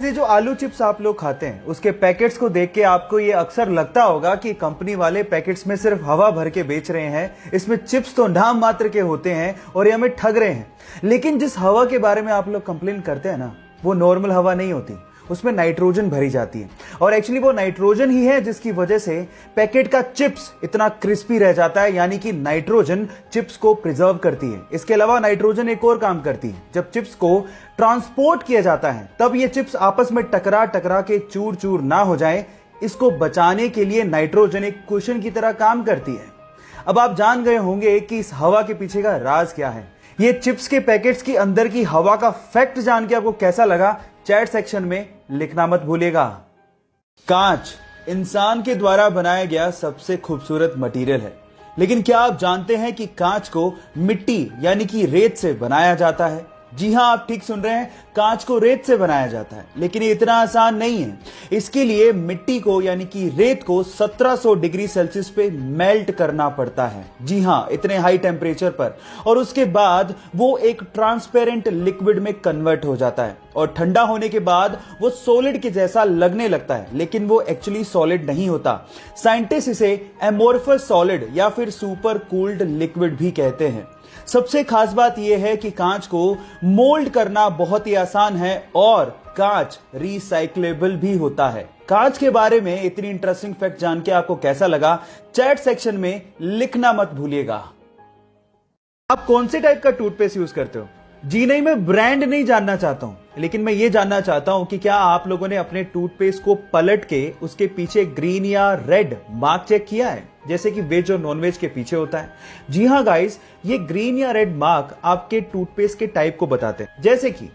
ये जो आलू चिप्स आप लोग खाते हैं उसके पैकेट्स को देख के आपको ये अक्सर लगता होगा कि कंपनी वाले पैकेट्स में सिर्फ हवा भर के बेच रहे हैं, इसमें चिप्स तो नाम मात्र के होते हैं और ये हमें ठग रहे हैं। लेकिन जिस हवा के बारे में आप लोग कंप्लेन करते हैं ना, वो नॉर्मल हवा नहीं होती, उसमें नाइट्रोजन भरी जाती है। और एक्चुअली वो नाइट्रोजन ही है जिसकी वजह से पैकेट का चिप्स इतना क्रिस्पी रह जाता है, यानी कि नाइट्रोजन चिप्स को प्रिजर्व करती है। इसके अलावा नाइट्रोजन एक और काम करती है, जब चिप्स को ट्रांसपोर्ट किया जाता है तब ये चिप्स आपस में टकरा टकरा के चूर चूर ना हो जाए, इसको बचाने के लिए नाइट्रोजन एक कुशन की तरह काम करती है। अब आप जान गए होंगे कि इस हवा के पीछे का राज क्या है। ये चिप्स के पैकेट्स के अंदर की हवा का फैक्ट जान के आपको कैसा लगा, चैट सेक्शन में लिखना मत भूलिएगा। कांच इंसान के द्वारा बनाया गया सबसे खूबसूरत मटेरियल है, लेकिन क्या आप जानते हैं कि कांच को मिट्टी यानी कि रेत से बनाया जाता है? जी हां, आप ठीक सुन रहे हैं, कांच को रेत से बनाया जाता है। लेकिन ये इतना आसान नहीं है। इसके लिए मिट्टी को यानी कि रेत को 1700 डिग्री सेल्सियस पे मेल्ट करना पड़ता है। जी हां, इतने हाई टेम्परेचर पर। और उसके बाद वो एक ट्रांसपेरेंट लिक्विड में कन्वर्ट हो जाता है और ठंडा होने के बाद वो सॉलिड के जैसा लगने लगता है, लेकिन वो एक्चुअली सॉलिड नहीं होता। साइंटिस्ट इसे एमोर्फस सॉलिड या फिर सुपर कूल्ड लिक्विड भी कहते हैं। सबसे खास बात यह है कि कांच को मोल्ड करना बहुत ही आसान है और कांच रिसाइक्लेबल भी होता है। कांच के बारे में इतनी इंटरेस्टिंग फैक्ट जान के आपको कैसा लगा, चैट सेक्शन में लिखना मत भूलिएगा। आप कौन से टाइप का टूथपेस्ट यूज करते हो? जी नहीं, मैं ब्रांड नहीं जानना चाहता हूं, लेकिन मैं ये जानना चाहता हूं कि क्या आप लोगों ने अपने टूथपेस्ट को पलट के उसके पीछे ग्रीन या रेड मार्क चेक किया है, जैसे कि वेज और नॉन वेज के पीछे होता है? जी हां गाइस, ये ग्रीन या रेड मार्क आपके टूथपेस्ट के टाइप को बताते हैं। जैसे कि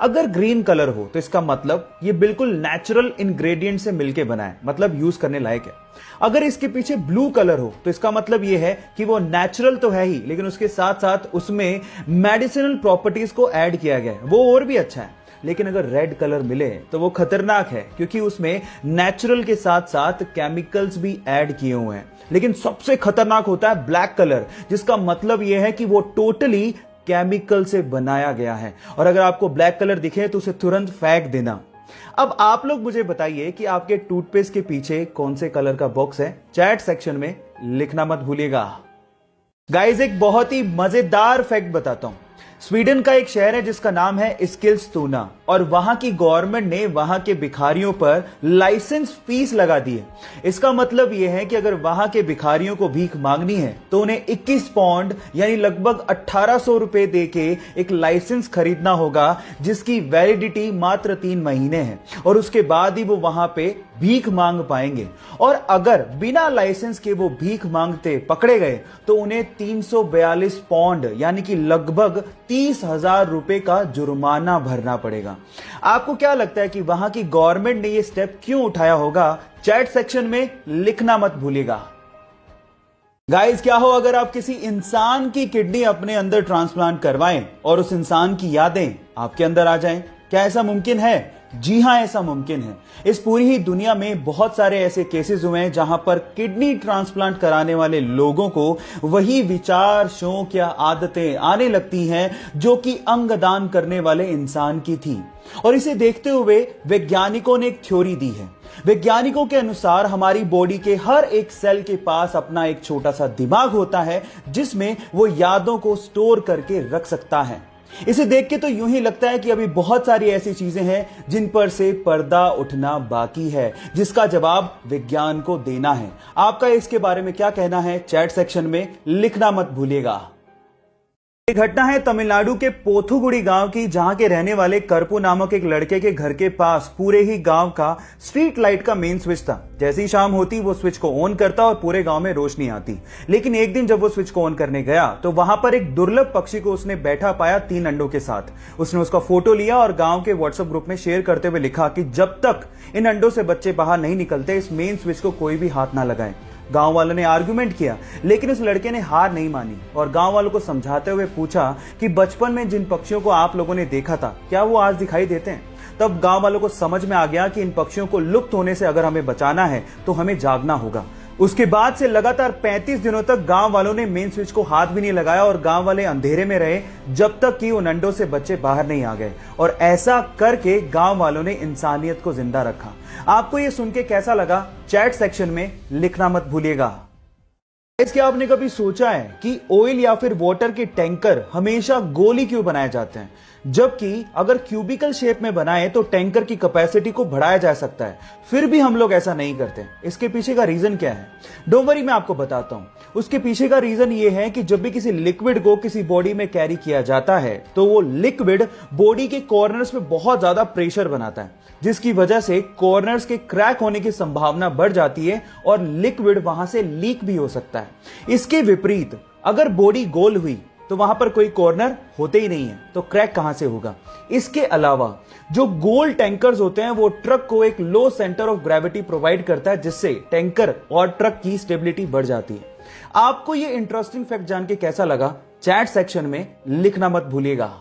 अगर ग्रीन कलर हो तो इसका मतलब ये बिल्कुल नेचुरल इंग्रेडिएंट से मिलके बना है, मतलब यूज करने लायक है। अगर इसके पीछे ब्लू कलर हो तो इसका मतलब ये है कि वो नेचुरल तो है ही, लेकिन उसके साथ साथ उसमें मेडिसिनल प्रॉपर्टीज को ऐड किया गया है, वो और भी अच्छा है। लेकिन अगर रेड कलर मिले तो वो खतरनाक है, क्योंकि उसमें नेचुरल के साथ साथ केमिकल्स भी ऐड किए हुए हैं। लेकिन सबसे खतरनाक होता है ब्लैक कलर, जिसका मतलब यह है कि वो टोटली केमिकल से बनाया गया है। और अगर आपको ब्लैक कलर दिखे तो उसे तुरंत फेंक देना। अब आप लोग मुझे बताइए कि आपके टूथपेस्ट के पीछे कौन से कलर का बॉक्स है? चैट सेक्शन में लिखना मत भूलिएगा। गाइस, एक बहुत ही मजेदार फैक्ट बताता हूं। स्वीडन का एक शहर है जिसका नाम है एस्किलस्तुना, और वहां की गवर्नमेंट ने वहां के भिखारियों पर लाइसेंस फीस लगा दी है। इसका मतलब यह है कि अगर वहां के भिखारियों को भीख मांगनी है तो उन्हें 21 पाउंड यानी लगभग 1800 रुपए देके एक लाइसेंस खरीदना होगा, जिसकी वैलिडिटी मात्र 3 महीने है, और उसके बाद ही वो वहां पे भीख मांग पाएंगे। और अगर बिना लाइसेंस के वो भीख मांगते पकड़े गए तो उन्हें 342 पाउंड यानी कि लगभग 30,000 रुपए का जुर्माना भरना पड़ेगा। आपको क्या लगता है कि वहां की गवर्नमेंट ने ये स्टेप क्यों उठाया होगा? चैट सेक्शन में लिखना मत भूलिएगा। गाइस, क्या हो अगर आप किसी इंसान की किडनी अपने अंदर ट्रांसप्लांट करवाएं और उस इंसान की यादें आपके अंदर आ जाएं? क्या ऐसा मुमकिन है? जी हां, ऐसा मुमकिन है। इस पूरी ही दुनिया में बहुत सारे ऐसे केसेस हुए हैं जहां पर किडनी ट्रांसप्लांट कराने वाले लोगों को वही विचार, शौक या आदतें आने लगती हैं जो कि अंगदान करने वाले इंसान की थी। और इसे देखते हुए वैज्ञानिकों ने एक थ्योरी दी है। वैज्ञानिकों के अनुसार हमारी बॉडी के हर एक सेल के पास अपना एक छोटा सा दिमाग होता है, जिसमें वो यादों को स्टोर करके रख सकता है। इसे देख के तो यूं ही लगता है कि अभी बहुत सारी ऐसी चीजें हैं जिन पर से पर्दा उठना बाकी है, जिसका जवाब विज्ञान को देना है। आपका इसके बारे में क्या कहना है? चैट सेक्शन में लिखना मत भूलिएगा। ये घटना है तमिलनाडु के पोथुगुड़ी गांव की, जहां के रहने वाले करपू नामक एक लड़के के घर के पास पूरे ही गांव का स्ट्रीट लाइट का मेन स्विच था। जैसे ही शाम होती वो स्विच को ऑन करता और पूरे गांव में रोशनी आती। लेकिन एक दिन जब वो स्विच को ऑन करने गया तो वहां पर एक दुर्लभ पक्षी को उसने बैठा पाया 3 अंडों के साथ। उसने उसका फोटो लिया और गांव के व्हाट्सएप ग्रुप में शेयर करते हुए लिखा कि जब तक इन अंडों से बच्चे बाहर नहीं निकलते इस मेन स्विच को कोई भी हाथ ना लगाए। गांव वालों ने आर्गुमेंट किया, लेकिन उस लड़के ने हार नहीं मानी और गांव वालों को समझाते हुए पूछा कि बचपन में जिन पक्षियों को आप लोगों ने देखा था, क्या वो आज दिखाई देते हैं? तब गांव वालों को समझ में आ गया कि इन पक्षियों को लुप्त होने से अगर हमें बचाना है तो हमें जागना होगा। उसके बाद से लगातार 35 दिनों तक गांव वालों ने मेन स्विच को हाथ भी नहीं लगाया और गांव वाले अंधेरे में रहे जब तक कि उन अंडों से बच्चे बाहर नहीं आ गए। और ऐसा करके गांव वालों ने इंसानियत को जिंदा रखा। आपको यह सुन के कैसा लगा, चैट सेक्शन में लिखना मत भूलिएगा। इसके आपने कभी सोचा है कि ऑयल या फिर वाटर के टैंकर हमेशा गोल ही क्यों बनाए जाते हैं, जबकि अगर क्यूबिकल शेप में बनाए तो टैंकर की कैपेसिटी को बढ़ाया जा सकता है, फिर भी हम लोग ऐसा नहीं करते। इसके पीछे का रीजन क्या है? डोंट वरी, मैं आपको बताता हूं। उसके पीछे का रीजन ये है कि जब भी किसी लिक्विड को किसी बॉडी में कैरी किया जाता है तो वो लिक्विड बॉडी के कॉर्नर्स में बहुत ज्यादा प्रेशर बनाता है, जिसकी वजह से कॉर्नर्स के क्रैक होने की संभावना बढ़ जाती है और लिक्विड वहां से लीक भी हो सकता है। इसके विपरीत अगर बॉडी गोल हुई तो वहां पर कोई कॉर्नर होते ही नहीं है, तो क्रैक कहां से होगा? इसके अलावा जो गोल टैंकर्स होते हैं वो ट्रक को एक लो सेंटर ऑफ ग्रेविटी प्रोवाइड करता है, जिससे टैंकर और ट्रक की स्टेबिलिटी बढ़ जाती है। आपको ये इंटरेस्टिंग फैक्ट जान के कैसा लगा, चैट सेक्शन में लिखना मत भूलिएगा।